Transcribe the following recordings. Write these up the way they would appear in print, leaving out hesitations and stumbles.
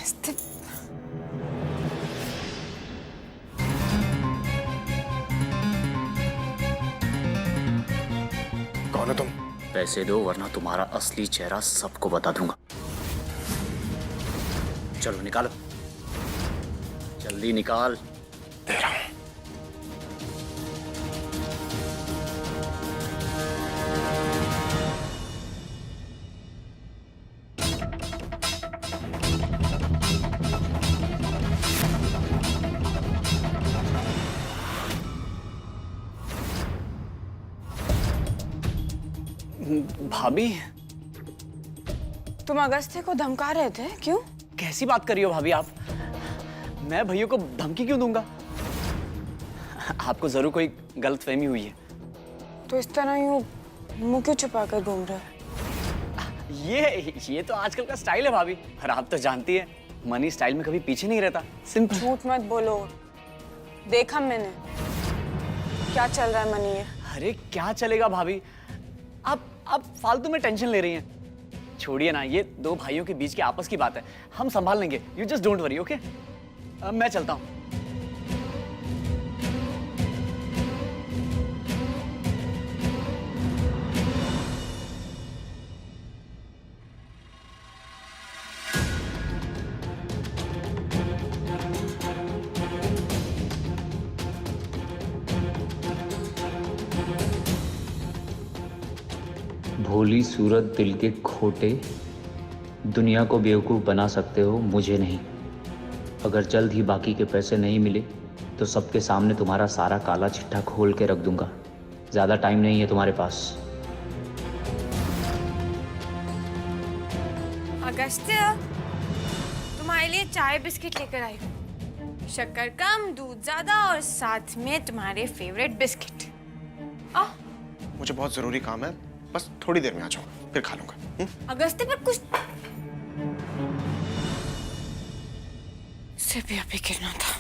अगस्त्य, कौन हो तुम? पैसे दो वरना तुम्हारा असली चेहरा सबको बता दूंगा। चलो निकालो, जल्दी निकाल। दे रहा हूं। भाभी, तुम अगस्त्य को धमका रहे थे, क्यों? कैसी बात कर रही हो भाभी आप? मैं भैया को धमकी क्यों दूंगा? आपको जरूर कोई गलतफहमी हुई है। तो इस तरह यूं मुंह क्यों छुपा कर घूम रहे हो? ये तो आजकल का स्टाइल है भाभी, और आप तो जानती है मनी स्टाइल में कभी पीछे नहीं रहता। सिंपल। झूठ मत बोलो, देखा मैंने क्या चल रहा है मनी ये। अरे क्या चलेगा भाभी, आप फालतू में टेंशन ले रही हैं। छोड़िए ना, ये दो भाइयों के बीच की आपस की बात है, हम संभाल लेंगे। You just don't worry, okay? मैं चलता हूँ। भोली सूरत दिल के खोटे, दुनिया को बेवकूफ़ बना सकते हो, मुझे नहीं। अगर जल्द ही बाकी के पैसे नहीं मिले तो सबके सामने तुम्हारा सारा काला चिट्ठा खोल के रख दूंगा। ज़्यादा टाइम नहीं है तुम्हारे पास। अगस्त्य, तुम्हारे लिए चाय बिस्किट लेकर आई हूँ। शक्कर कम, दूध ज्यादा और साथ में तुम्हारे फेवरेट बिस्किट। मुझे बहुत जरूरी काम है, बस थोड़ी देर में आ जाऊंगा, फिर खा लूंगा। अगस्त्य पर कुछ सिर्फ भी अभी गिरना था।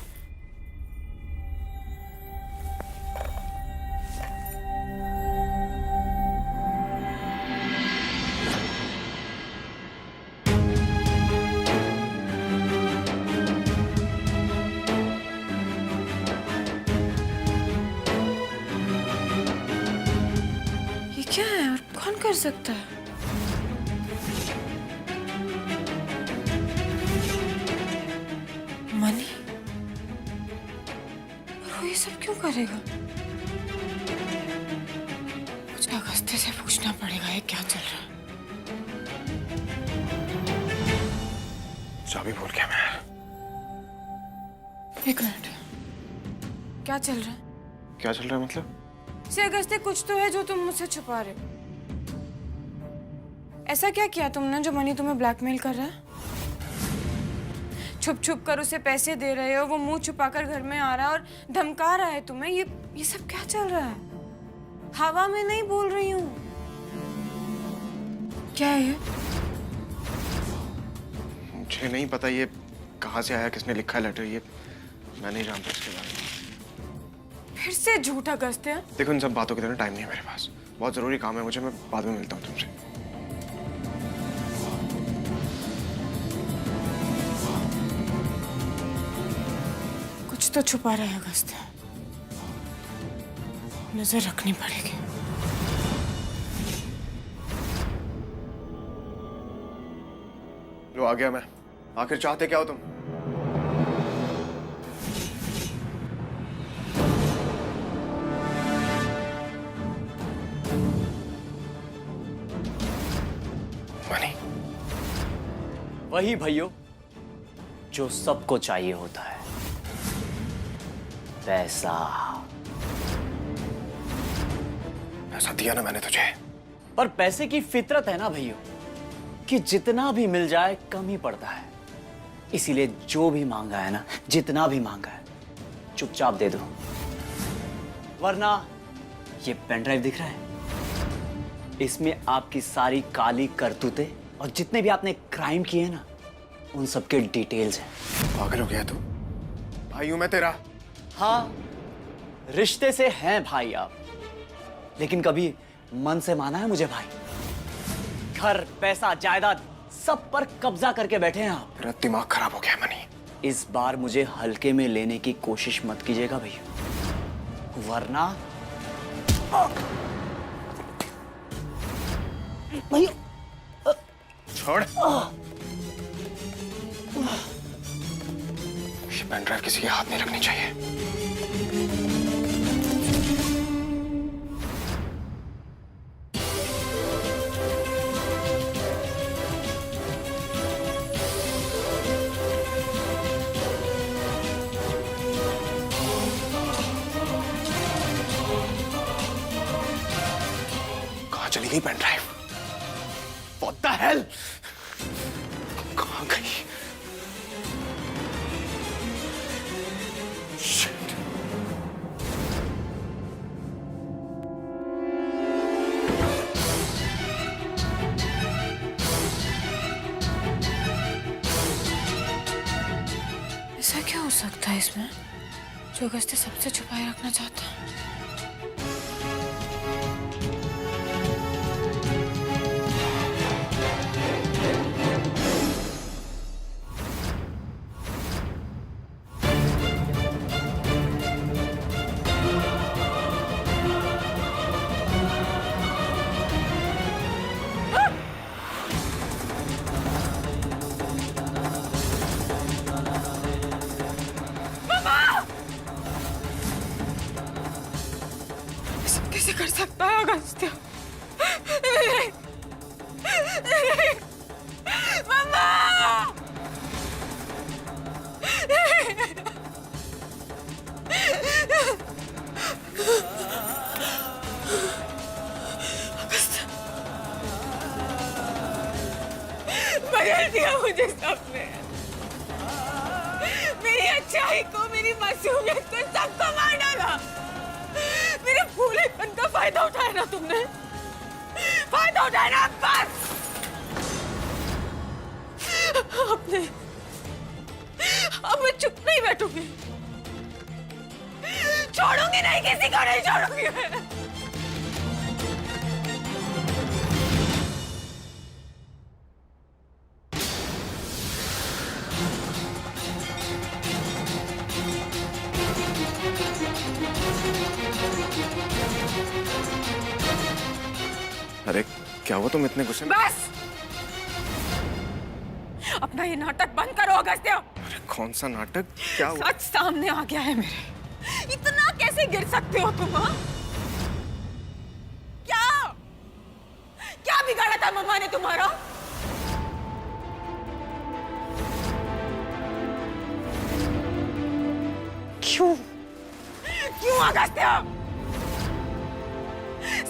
ये क्या है और कौन कर सकता है? मनी? और वो ये सब क्यों करेगा? मुझे अगस्त्य से पूछना पड़ेगा ये क्या चल रहा है। चाबी भूल गया मैं। एक मिनट, क्या चल रहा है? क्या चल रहा है मतलब? से अगस्त्य, कुछ तो है जो तुम मुझसे छुपा रहे हो। ऐसा क्या किया तुमने जो मनी तुम्हें ब्लैकमेल कर रहा है? छुप छुप कर उसे पैसे दे रहे हो, वो मुंह छुपाकर घर में आ रहा है और धमका रहा है तुम्हें। ये सब क्या चल रहा है? हवा में नहीं बोल रही हूँ। क्या है ये? मुझे नहीं पता ये कहाँ से आया, किसने लिखा है लेटर, ये मैं नहीं जानता इसके बारे में। फिर से झूठ अगस्त्य। देखो, इन सब बातों के लिए टाइम नहीं है मेरे पास, बहुत जरूरी काम है मुझे, मैं बाद में मिलता हूँ तुमसे। कुछ तो छुपा रहे हैं अगस्त्य, नजर रखनी पड़ेगी। लो, आ गया मैं। आखिर चाहते क्या हो तुम? मनी? वही भैया जो सबको चाहिए होता है, पैसा। पैसा दिया ना मैंने तुझे। पर पैसे की फितरत है ना भैया कि जितना भी मिल जाए कम ही पड़ता है। इसीलिए जो भी मांगा है ना, जितना भी मांगा है, चुपचाप दे दो, वरना ये पेन ड्राइव दिख रहा है, इसमें आपकी सारी काली करतूतें और जितने भी आपने क्राइम किए ना, उन सबके डिटेल्स हैं। पागल हो गया तू? भाई हूं मैं तेरा। हाँ, रिश्ते से हैं भाई आप, लेकिन कभी मन से माना है मुझे भाई? घर, पैसा, जायदाद सब पर कब्जा करके बैठे हैं आप। मेरा दिमाग खराब हो गया है मनी। इस बार मुझे हल्के में लेने की कोशिश मत कीजिएगा भैया, वरना भैया छोड़। ये पेन ड्राइव किसी के हाथ नहीं लगनी चाहिए। कहाँ चली गई pen drive? What the hell? कहाँ गई? Shit. ऐसा क्या हो सकता है इसमें जो अगस्त्य सबसे छुपाए रखना चाहता है? कैसे कर सकता है अगस्त्य? मम्मा! अगस्त्य, बदल दिया मुझे सबने। मेरी अच्छाई को, मेरी मासूमियत को, सबको मार डाला। मेरे भोलेपन का फायदा उठाया ना तुमने? फायदा उठाया ना बस। अब मैं चुप नहीं बैठूंगी, छोड़ूंगी नहीं, किसी को नहीं छोड़ूंगी मैं। अरे क्या हुआ, तुम इतने गुस्से में? बस अपना ये नाटक बंद करो अगस्त्य। अरे कौन सा नाटक? क्या हुआ? सच सामने आ गया है मेरे। इतना कैसे गिर सकते हो तुम? हाँ? क्या क्या बिगाड़ा था मम्मा ने तुम्हारा? क्यों क्यों अगस्त्य?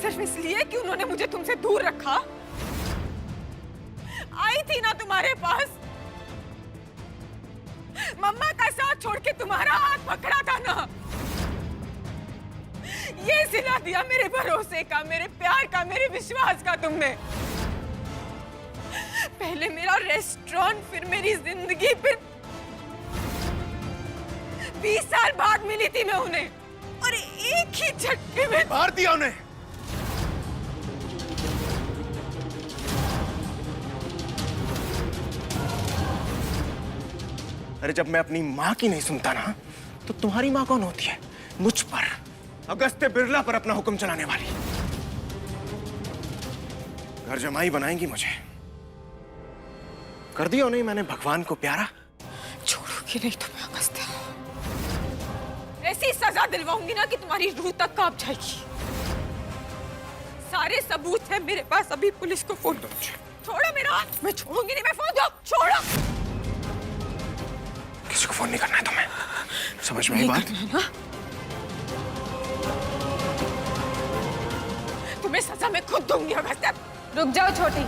सिर्फ इसलिए कि उन्होंने मुझे तुमसे दूर रखा? आई थी ना तुम्हारे पास, मम्मा का साथ छोड़ के तुम्हारा हाथ पकड़ा था ना। ये सिला दिया मेरे भरोसे का, मेरे प्यार का, मेरे विश्वास का तुमने। पहले मेरा रेस्टोरेंट, फिर मेरी जिंदगी, फिर 20 साल बाद मिली थी मैं उन्हें, और एक ही झटके में मार दिया उन्हें। अरे जब मैं अपनी माँ की नहीं सुनता ना, तो तुम्हारी माँ कौन होती है? मुझ पर, अगस्त्य बिरला पर अपना हुक्म चलाने वाली। घर जमाई बनाएंगी मुझे। कर दिया उन्हें मैंने भगवान को प्यारा। छोड़ूंगी नहीं तुम्हें अगस्त्य। ऐसी सजा दिलवाऊंगी ना कि तुम्हारी रूह तक कांप जाएगी। सारे सबूत हैं मेरे पास, अभी पुलिस को फोन दो। छोड़ो मेरा हाथ, मैं छोड़ूंगी नहीं, मैं फोन दो। छोड़ो। किसी को फोन नहीं करना है तुम्हें, समझ में आई बात? तुम्हें सजा मैं खुद दूंगी अगस्त्य। रुक जाओ छोटी।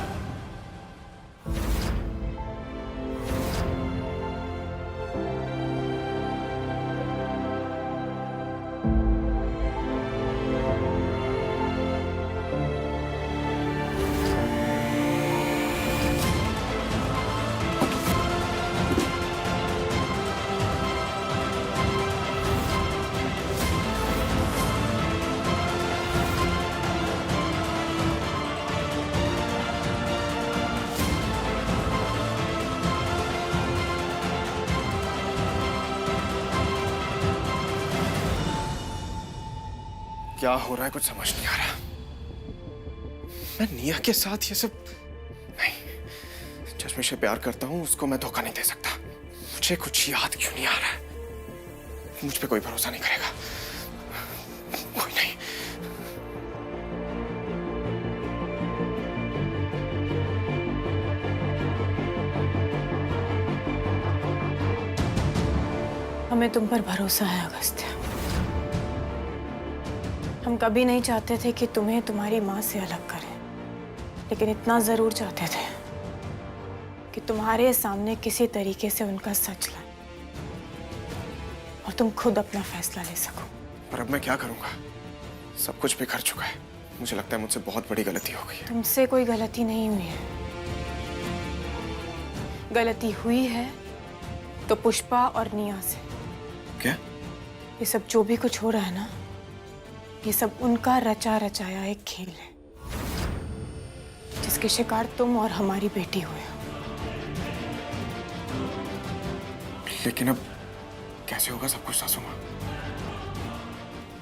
क्या हो रहा है कुछ समझ नहीं आ रहा। मैं निया के साथ ये सब नहीं, चश्मे से प्यार करता हूं, उसको मैं धोखा नहीं दे सकता। मुझे कुछ याद क्यों नहीं आ रहा है? मुझ पे कोई भरोसा नहीं करेगा, कोई नहीं। हमें तुम पर भरोसा है अगस्त्य। हम कभी नहीं चाहते थे कि तुम्हें तुम्हारी माँ से अलग करें, लेकिन इतना जरूर चाहते थे कि तुम्हारे सामने किसी तरीके से उनका सच लाएं और तुम खुद अपना फैसला ले सको। पर अब मैं क्या करूंगा? सब कुछ बिखर चुका है। मुझे लगता है मुझसे बहुत बड़ी गलती हो गई है। तुमसे कोई गलती नहीं हुई है। गलती हुई है तो पुष्पा और निया से। क्या? ये सब जो भी कुछ हो रहा है ना, ये सब उनका रचा रचाया एक खेल है जिसके शिकार तुम और हमारी बेटी हुए हो। लेकिन अब कैसे होगा सब कुछ सासू माँ?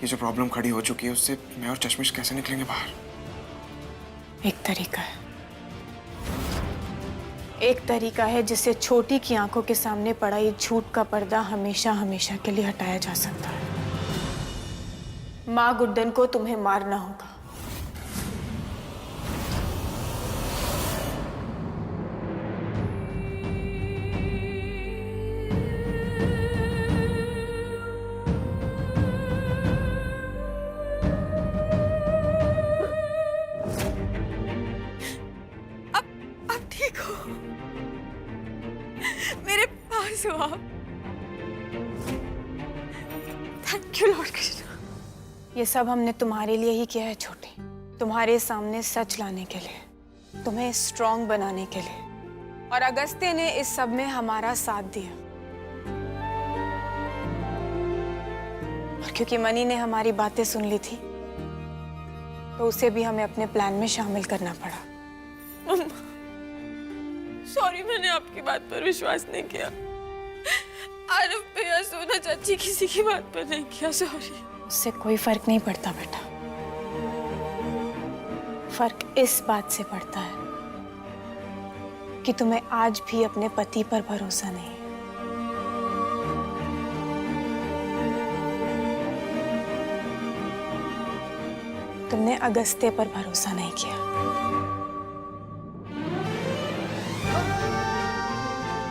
ये जो प्रॉब्लम खड़ी हो चुकी है उससे मैं और चश्मिश कैसे निकलेंगे बाहर? एक तरीका है, एक तरीका है जिससे छोटी की आंखों के सामने पड़ा ये झूठ का पर्दा हमेशा हमेशा के लिए हटाया जा सकता है। माँ गुड्डन को तुम्हें मारना होगा। अब ठीक हो? मेरे पास हो आप। Thank you Lord Krishna. ये सब हमने तुम्हारे लिए ही किया है छोटी, तुम्हारे सामने सच लाने के लिए, तुम्हें स्ट्रॉन्ग बनाने के लिए। और अगस्त्य ने इस सब में हमारा साथ दिया। और क्योंकि मनी ने हमारी बातें सुन ली थी तो उसे भी हमें अपने प्लान में शामिल करना पड़ा। सॉरी, मैंने आपकी बात पर विश्वास नहीं किया। आरव पे या सोना चाची किसी की बात पर नहीं किया, सॉरी। उससे कोई फर्क नहीं पड़ता बेटा। फर्क इस बात से पड़ता है कि तुम्हें आज भी अपने पति पर भरोसा नहीं है। तुमने अगस्त्य पर भरोसा नहीं किया,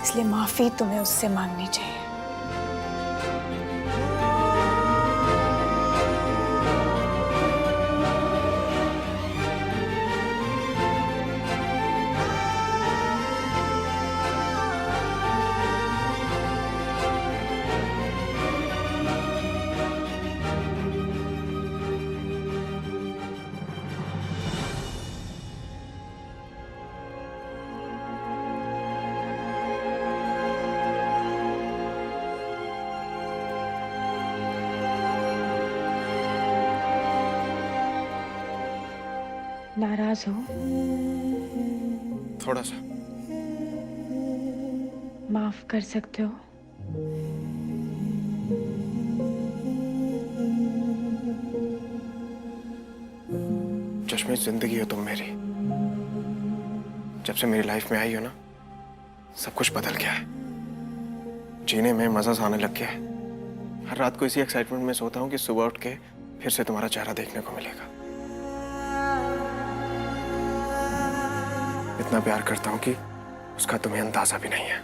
इसलिए माफी तुम्हें उससे मांगनी चाहिए। नाराज हो? थोड़ा सा। माफ कर सकते हो? चश्मिश, जिंदगी हो तुम मेरी। जब से मेरी लाइफ में आई हो ना, सब कुछ बदल गया है। जीने में मजा आने लग गया है। हर रात को इसी एक्साइटमेंट में सोता हूँ कि सुबह उठ के फिर से तुम्हारा चेहरा देखने को मिलेगा। इतना प्यार करता हूं कि उसका तुम्हें अंदाजा भी नहीं है।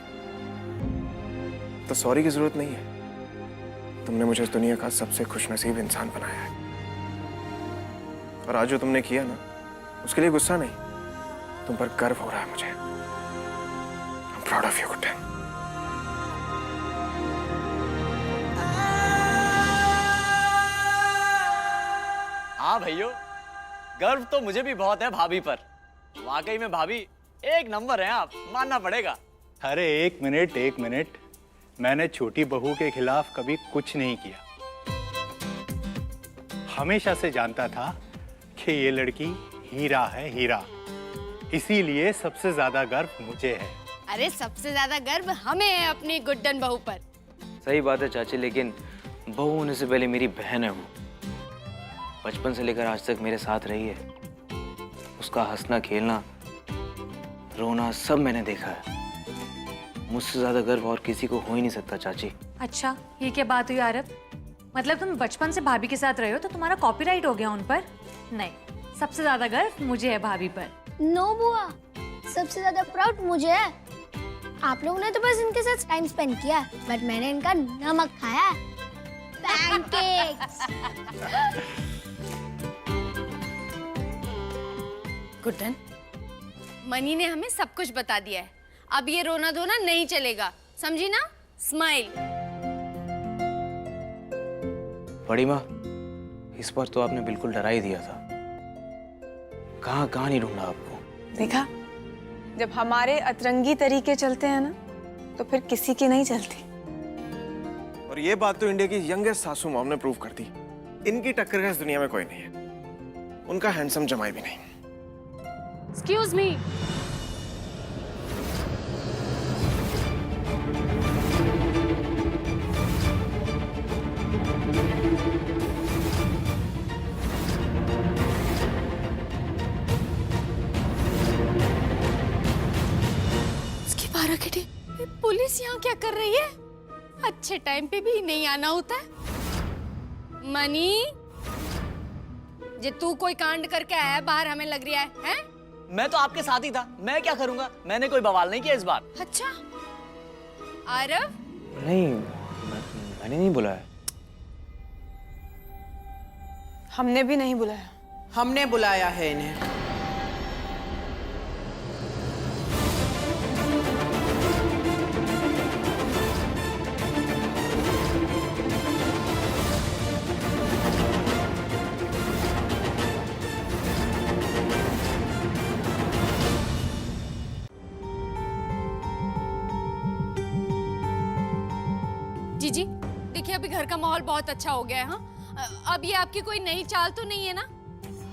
तो सॉरी की जरूरत नहीं है। तुमने मुझे इस दुनिया का सबसे खुशनसीब इंसान बनाया है। और आज जो तुमने किया ना, उसके लिए गुस्सा नहीं, तुम पर गर्व हो रहा है मुझे। I'm proud of you, Guddan. हाँ भैया, गर्व तो मुझे भी बहुत है भाभी पर। वाकई में भाभी एक नंबर है, आप मानना पड़ेगा। अरे एक मिनट, मैंने छोटी बहू के खिलाफ कभी कुछ नहीं किया। हमेशा से जानता था कि ये लड़की हीरा है, हीरा। इसीलिए सबसे ज्यादा गर्व मुझे है। अरे सबसे ज्यादा गर्व हमें है अपनी गुड्डन बहू पर। सही बात है चाची, लेकिन बहू होने से पहले मेरी बहन है वो। बचपन से लेकर आज तक मेरे साथ रही है। उसका हंसना खेलना, रोना सब मैंने देखा है। मुझसे ज्यादा गर्व और किसी को हो ही नहीं सकता चाची। अच्छा, ये क्या बात हुई आरब? मतलब तुम बचपन से भाभी के साथ रहे हो तो तुम्हारा कॉपीराइट हो गया उन पर? नहीं, सबसे ज्यादा गर्व मुझे है भाभी पर। नो बुआ, सबसे ज्यादा प्राउड मुझे है। आप लोगों ने तो बस इनके साथ टाइम स्पेंड किया, बट मैंने इनका नमक खाया। पैनकेक्स। गुड्डन, मनी ने हमें सब कुछ बता दिया है। अब ये रोना धोना नहीं चलेगा, समझी ना? स्माइल। बड़ी माँ, इस बार तो आपने बिल्कुल डरा ही दिया था। कहाँ कहाँ नहीं ढूंढा आपको। देखा, जब हमारे अतरंगी तरीके चलते हैं ना, तो फिर किसी की नहीं चलती। और ये बात तो इंडिया की यंगेस्ट सासू मॉम ने प्रूव कर दी। इनकी टक्कर का इस दुनिया में कोई नहीं है। उनका हैंडसम जमाई भी नहीं। Excuse me. उसकी 12 घंटे पुलिस यहाँ क्या कर रही है? अच्छे टाइम पे भी नहीं आना होता है। मनी, जे तू कोई कांड करके आया है बाहर, हमें लग रहा है, हैं? मैं तो आपके साथ ही था, मैं क्या करूंगा? मैंने कोई बवाल नहीं किया इस बार। अच्छा, आरव? नहीं, मैंने नहीं बुलाया। हमने भी नहीं बुलाया। हमने बुलाया है इन्हें। जीजी, देखिए अभी घर का माहौल बहुत अच्छा हो गया है। हाँ, अब ये आपकी कोई नई चाल तो नहीं है ना?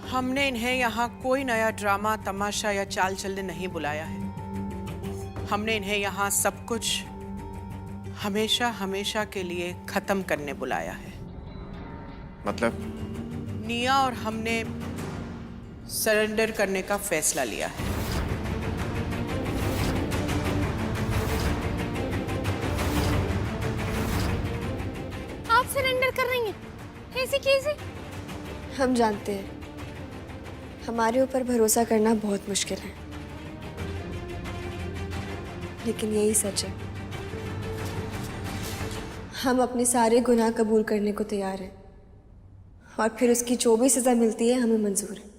हमने इन्हें यहाँ कोई नया ड्रामा, तमाशा या चाल चलने नहीं बुलाया है। हमने इन्हें यहाँ सब कुछ हमेशा हमेशा के लिए खत्म करने बुलाया है। मतलब? निया और हमने सरेंडर करने का फैसला लिया है। आप सरेंडर कर रही हैं? कैसे कैसे? हम जानते हैं हमारे ऊपर भरोसा करना बहुत मुश्किल है, लेकिन यही सच है। हम अपने सारे गुनाह कबूल करने को तैयार हैं और फिर उसकी जो भी सज़ा मिलती है हमें मंजूर है।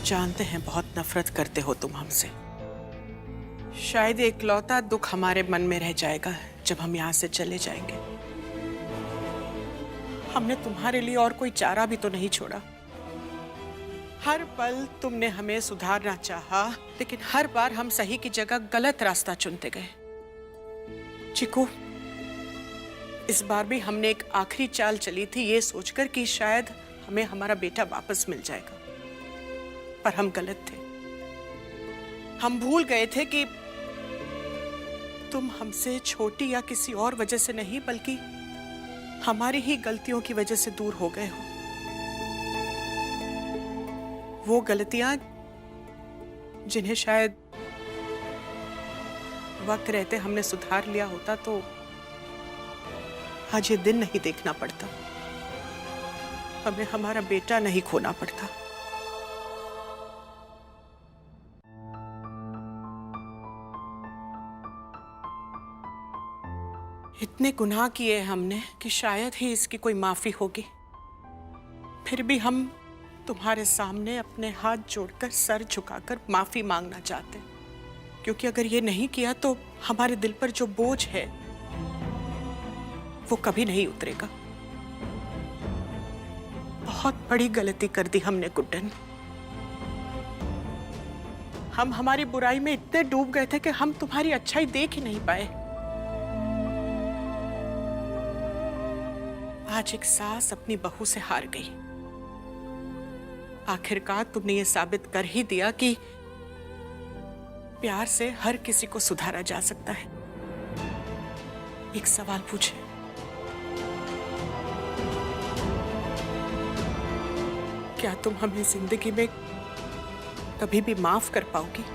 जानते हैं बहुत नफरत करते हो तुम हमसे। शायद इकलौता दुख हमारे मन में रह जाएगा जब हम यहाँ से चले जाएंगे। हमने तुम्हारे लिए और कोई चारा भी तो नहीं छोड़ा। हर पल तुमने हमें सुधारना चाहा, लेकिन हर बार हम सही की जगह गलत रास्ता चुनते गए। चिकू, इस बार भी हमने एक आखिरी चाल चली थी ये सोचकर कि शायद हमें हमारा बेटा वापस मिल जाएगा, पर हम गलत थे। हम भूल गए थे कि तुम हमसे छोटी या किसी और वजह से नहीं, बल्कि हमारी ही गलतियों की वजह से दूर हो गए हो। वो गलतियां जिन्हें शायद वक्त रहते हमने सुधार लिया होता तो आज ये दिन नहीं देखना पड़ता, हमें हमारा बेटा नहीं खोना पड़ता। इतने गुनाह किए हमने कि शायद ही इसकी कोई माफी होगी। फिर भी हम तुम्हारे सामने अपने हाथ जोड़कर सर झुकाकर माफी मांगना चाहते हैं, क्योंकि अगर ये नहीं किया तो हमारे दिल पर जो बोझ है वो कभी नहीं उतरेगा। बहुत बड़ी गलती कर दी हमने गुड्डन। हम हमारी बुराई में इतने डूब गए थे कि हम तुम्हारी अच्छाई देख ही नहीं पाए। आज एक सास अपनी बहू से हार गई आखिरकार तुमने ये साबित कर ही दिया कि प्यार से हर किसी को सुधारा जा सकता है। एक सवाल पूछे, क्या तुम हमें जिंदगी में कभी भी माफ कर पाओगी?